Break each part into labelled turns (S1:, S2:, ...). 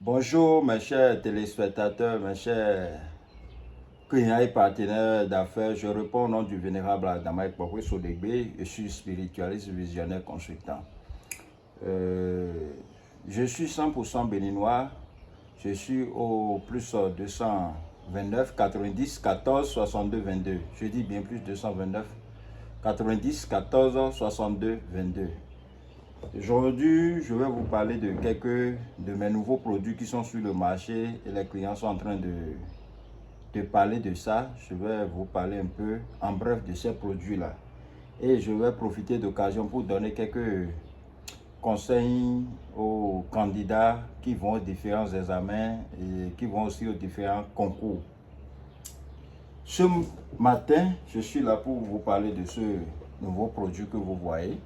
S1: Bonjour mes chers téléspectateurs, mes chers clients et partenaires d'affaires. Je réponds au nom du vénérable Adama Ekpokwe Sodegbe. Je suis spiritualiste, visionnaire, consultant. Je suis 100% béninois. Je suis au plus 229 90 14 62 22. Je dis bien plus 229 90 14 62 22. Aujourd'hui, je vais vous parler de quelques de mes nouveaux produits qui sont sur le marché et les clients sont en train de parler de ça. Je vais vous parler un peu en bref de ces produits-là. Et je vais profiter d'occasion pour donner quelques conseils aux candidats qui vont aux différents examens et qui vont aussi aux différents concours. Ce matin, je suis là pour vous parler de ce nouveau produit que vous voyez.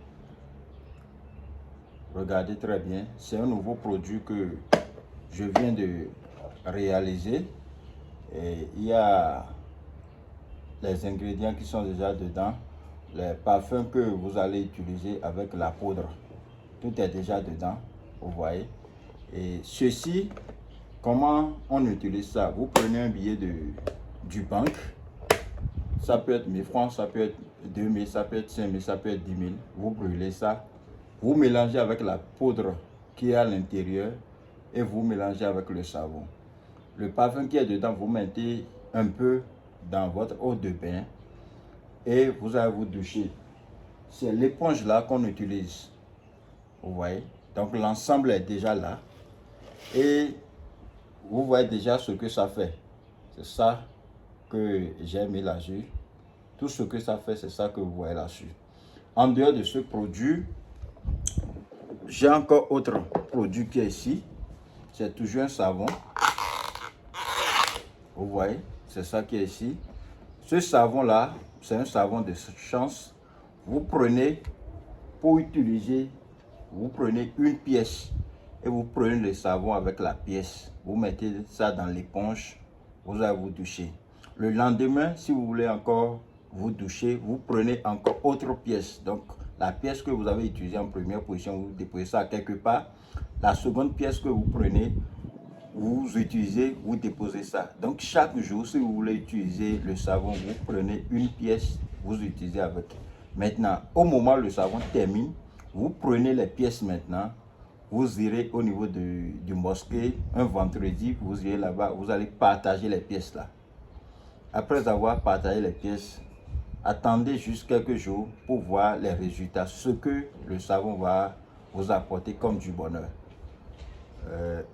S1: Regardez très bien, c'est un nouveau produit que je viens de réaliser. Et il y a les ingrédients qui sont déjà dedans, les parfums que vous allez utiliser avec la poudre. Tout est déjà dedans, vous voyez. Et ceci, comment on utilise ça? Vous prenez un billet du banque, ça peut être 1000 francs, ça peut être 2000, ça peut être 5000, ça peut être 10 000. Vous brûlez ça. Vous mélangez avec la poudre qui est à l'intérieur et vous mélangez avec le savon. Le parfum qui est dedans, vous mettez un peu dans votre eau de bain et vous allez vous doucher. C'est l'éponge là qu'on utilise. Vous voyez? Donc l'ensemble est déjà là et vous voyez déjà ce que ça fait. C'est ça que j'ai mis là-dessus. Tout ce que ça fait, c'est ça que vous voyez là-dessus. En dehors de ce produit, j'ai encore autre produit qui est ici. C'est toujours un savon. Vous voyez, c'est ça qui est ici. Ce savon-là, c'est un savon de chance. Vous prenez, pour utiliser, vous prenez une pièce et vous prenez le savon avec la pièce. Vous mettez ça dans l'éponge, vous allez vous doucher. Le lendemain, si vous voulez encore vous doucher, vous prenez encore autre pièce. Donc, la pièce que vous avez utilisée en première position, vous déposez ça quelque part. La seconde pièce que vous prenez, vous utilisez, vous déposez ça. Donc, chaque jour, si vous voulez utiliser le savon, vous prenez une pièce, vous utilisez avec. Maintenant, au moment où le savon termine, vous prenez les pièces maintenant, vous irez au niveau du mosquée, un vendredi, vous irez là-bas, vous allez partager les pièces là. Après avoir partagé les pièces, attendez juste quelques jours pour voir les résultats, ce que le savon va vous apporter comme du bonheur.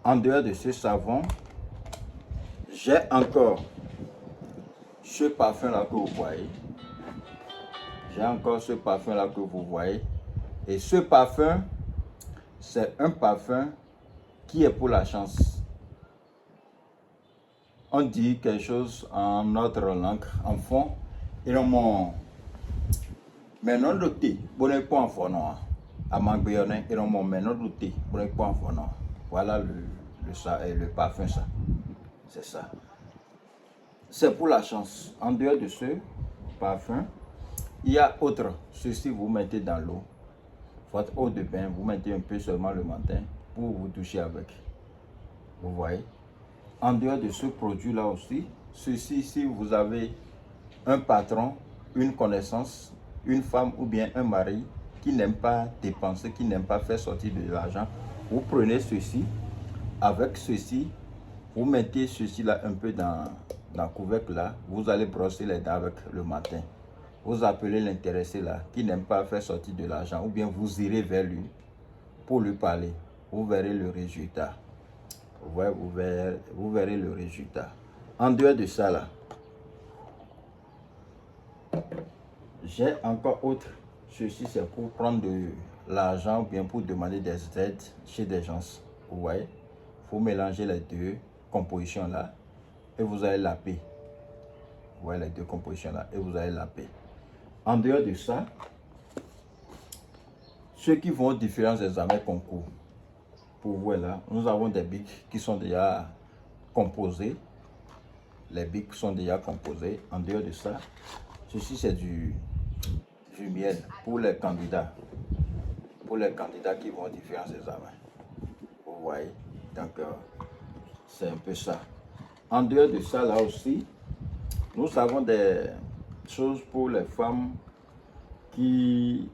S1: En dehors de ce savon, j'ai encore ce parfum là que vous voyez. J'ai encore ce parfum là que vous voyez. Et ce parfum, c'est un parfum qui est pour la chance. On dit quelque chose en notre langue, en fond. Et on m'en mais non doté, bon pas en fond non. À Mangbéoné, et on m'en mais non doté, bon pas en fond non. Voilà le parfum ça. C'est ça. C'est pour la chance. En dehors de ce parfum, il y a autre. Ceci, vous mettez dans l'eau. Votre eau de bain, vous mettez un peu seulement le matin pour vous doucher avec. Vous voyez? En dehors de ce produit-là aussi, ceci, si vous avez un patron, une connaissance, une femme ou bien un mari qui n'aime pas dépenser, qui n'aime pas faire sortir de l'argent, vous prenez ceci. Avec ceci, vous mettez ceci là un peu dans le couvercle là, vous allez brosser les dents avec le matin. Vous appelez l'intéressé là, qui n'aime pas faire sortir de l'argent, ou bien vous irez vers lui pour lui parler. Vous verrez le résultat. Ouais, vous verrez le résultat. En dehors de ça là, j'ai encore autre. Ceci c'est pour prendre de l'argent ou bien pour demander des aides chez des gens. Vous voyez, il faut mélanger les deux compositions là et vous allez laper. Vous voyez les deux compositions là et vous allez laper. En dehors de ça, ceux qui vont aux différents examens concours, pour vous là, nous avons des bics qui sont déjà composés. Les bics sont déjà composés. En dehors de ça, ceci c'est du miel pour les candidats. Pour les candidats qui vont aux différents examens. Vous voyez. Donc, C'est un peu ça. En dehors de ça, là aussi, nous avons des choses pour les femmes qui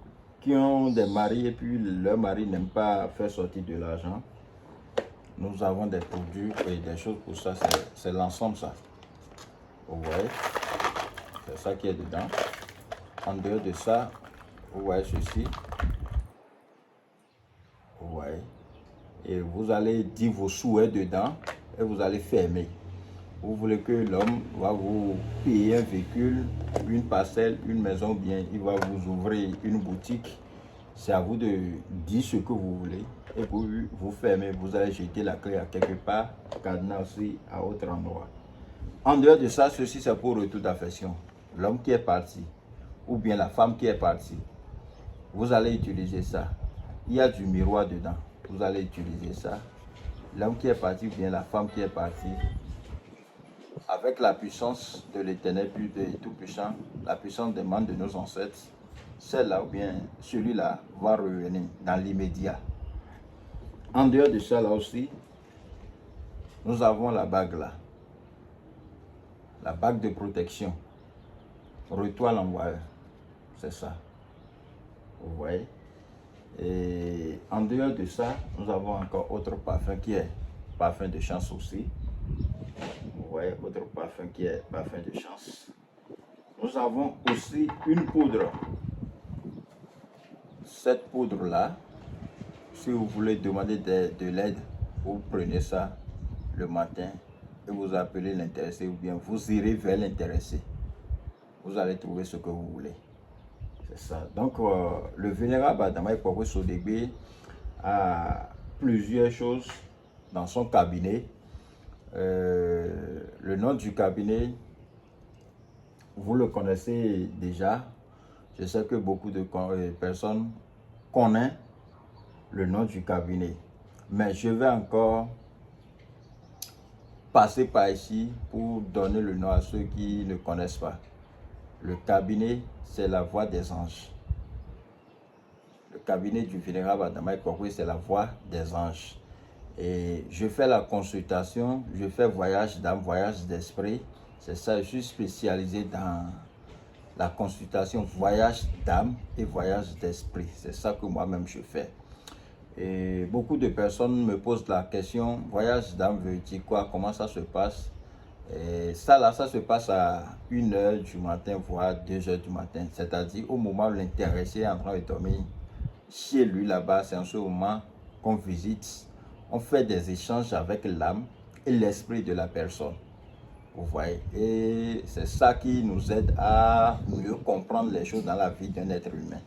S1: ont des maris et puis leur mari n'aime pas faire sortir de l'argent. Nous avons des produits et des choses pour ça. C'est l'ensemble, ça. Vous voyez? C'est ça qui est dedans. En dehors de ça, vous voyez ceci. Vous voyez? Et vous allez dire vos souhaits dedans et vous allez fermer. Vous voulez que l'homme va vous payer un véhicule, une parcelle, une maison, bien il va vous ouvrir une boutique. C'est à vous de dire ce que vous voulez et vous fermez. Vous allez jeter la clé à quelque part, cadenas aussi à autre endroit. En dehors de ça, ceci c'est pour retour d'affection. L'homme qui est parti ou bien la femme qui est partie, vous allez utiliser ça. Il y a du miroir dedans. Vous allez utiliser ça. L'homme qui est parti ou bien la femme qui est partie, avec la puissance de l'Éternel, plus de Tout-Puissant, la puissance des membres de nos ancêtres, celle-là ou bien celui-là va revenir dans l'immédiat. En dehors de ça, là aussi, nous avons la bague là. La bague de protection. Retour à l'envoyeur. C'est ça. Vous voyez? Et en dehors de ça, nous avons encore autre parfum qui est parfum de chance aussi. Vous voyez, autre parfum qui est parfum de chance. Nous avons aussi une poudre. Cette poudre-là, si vous voulez demander de l'aide, vous prenez ça le matin et vous appelez l'intéressé ou bien vous irez vers l'intéressé. Vous allez trouver ce que vous voulez. C'est ça. Donc, le vénérable Adama Ekwaku Sodegbe a plusieurs choses dans son cabinet. Le nom du cabinet, vous le connaissez déjà. Je sais que beaucoup de personnes connaissent le nom du cabinet. Mais je vais encore passer par ici pour donner le nom à ceux qui ne connaissent pas. Le cabinet, c'est la voix des anges. Le cabinet du vénérable Adama Ekwaku, c'est la voix des anges. Et je fais la consultation, je fais voyage d'âme, voyage d'esprit. C'est ça, je suis spécialisé dans la consultation, voyage d'âme et voyage d'esprit. C'est ça que moi-même je fais. Et beaucoup de personnes me posent la question, voyage d'âme veut dire quoi? Comment ça se passe? Et ça là, ça se passe à 1h du matin, voire 2h du matin. C'est-à-dire au moment où l'intéressé est en train de dormir chez lui là-bas, c'est en ce moment qu'on visite. On fait des échanges avec l'âme et l'esprit de la personne. Vous voyez, et c'est ça qui nous aide à mieux comprendre les choses dans la vie d'un être humain.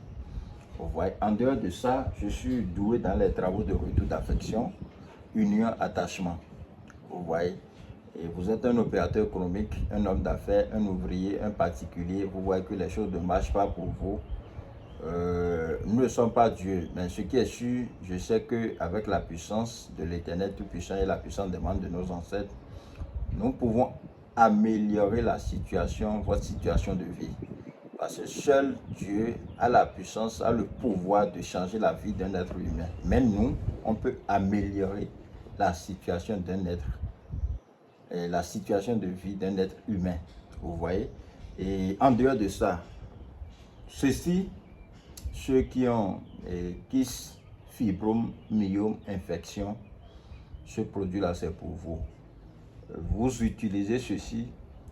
S1: Vous voyez, en dehors de ça, je suis doué dans les travaux de retour d'affection, union, attachement. Vous voyez, et vous êtes un opérateur économique, un homme d'affaires, un ouvrier, un particulier. Vous voyez que les choses ne marchent pas pour vous. Nous ne sommes pas Dieu, mais ce qui est sûr, je sais qu'avec la puissance de l'Éternel Tout-Puissant et la puissance des membres de nos ancêtres, nous pouvons améliorer la situation, votre situation de vie. Parce que seul Dieu a la puissance, a le pouvoir de changer la vie d'un être humain. Mais nous, on peut améliorer la situation d'un être, la situation de vie d'un être humain. Vous voyez? Et en dehors de ça, ceci, ceux qui ont kyste, fibrome, myome, infection, ce produit-là, c'est pour vous. Vous utilisez ceci,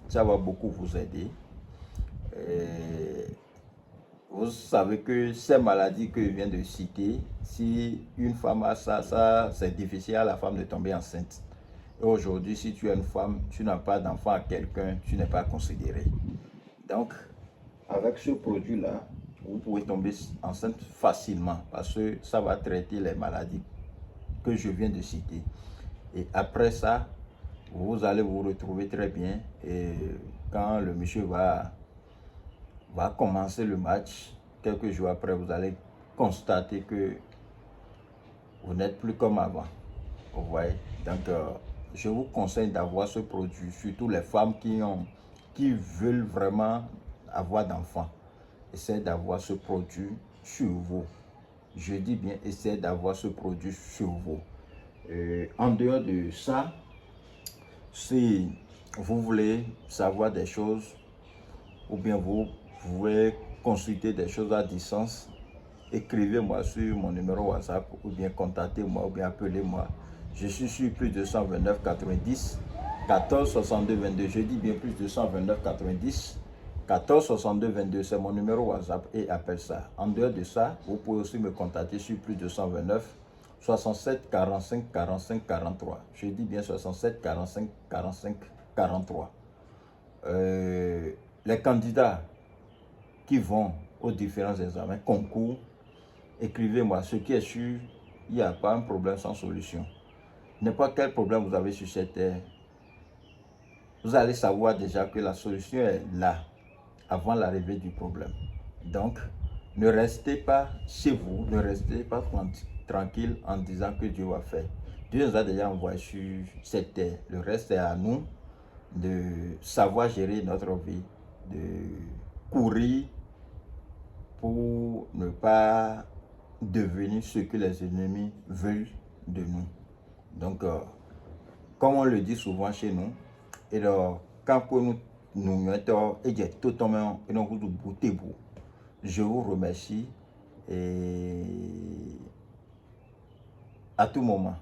S1: ça va beaucoup vous aider. Vous savez que ces maladies que je viens de citer, si une femme a ça c'est difficile à la femme de tomber enceinte. Et aujourd'hui, si tu es une femme, tu n'as pas d'enfant à quelqu'un, tu n'es pas considéré. Donc, avec ce produit-là, vous pouvez tomber enceinte facilement parce que ça va traiter les maladies que je viens de citer. Et après ça, vous allez vous retrouver très bien. Et quand le monsieur va commencer le match, quelques jours après, vous allez constater que vous n'êtes plus comme avant. Vous voyez? Donc, je vous conseille d'avoir ce produit, surtout les femmes qui veulent vraiment avoir d'enfants. Essayez d'avoir ce produit sur vous. Je dis bien, essayez d'avoir ce produit sur vous. En dehors de ça, Si vous voulez savoir des choses, ou bien vous pouvez consulter des choses à distance, écrivez-moi sur mon numéro WhatsApp, ou bien contactez-moi, ou bien appelez-moi. Je suis sur plus 229 90 14 62 22. Je dis bien plus 229 90 14 62 22. C'est mon numéro WhatsApp et appelle ça. En dehors de ça, vous pouvez aussi me contacter sur plus 229 67 45 45 43. Je dis bien 67 45 45 43. Les candidats qui vont aux différents examens, concours, écrivez-moi. Ce qui est sûr, il n'y a pas un problème sans solution. N'importe quel problème vous avez sur cette terre, vous allez savoir déjà que la solution est là, avant l'arrivée du problème. Donc, ne restez pas chez vous, ne restez pas tranquille en disant que Dieu va faire. Dieu nous a déjà envoyé sur cette terre. Le reste est à nous de savoir gérer notre vie, de courir pour ne pas devenir ce que les ennemis veulent de nous. Donc, comme on le dit souvent chez nous, et alors, quand nous mettons et totalement je vous remercie et à tout moment.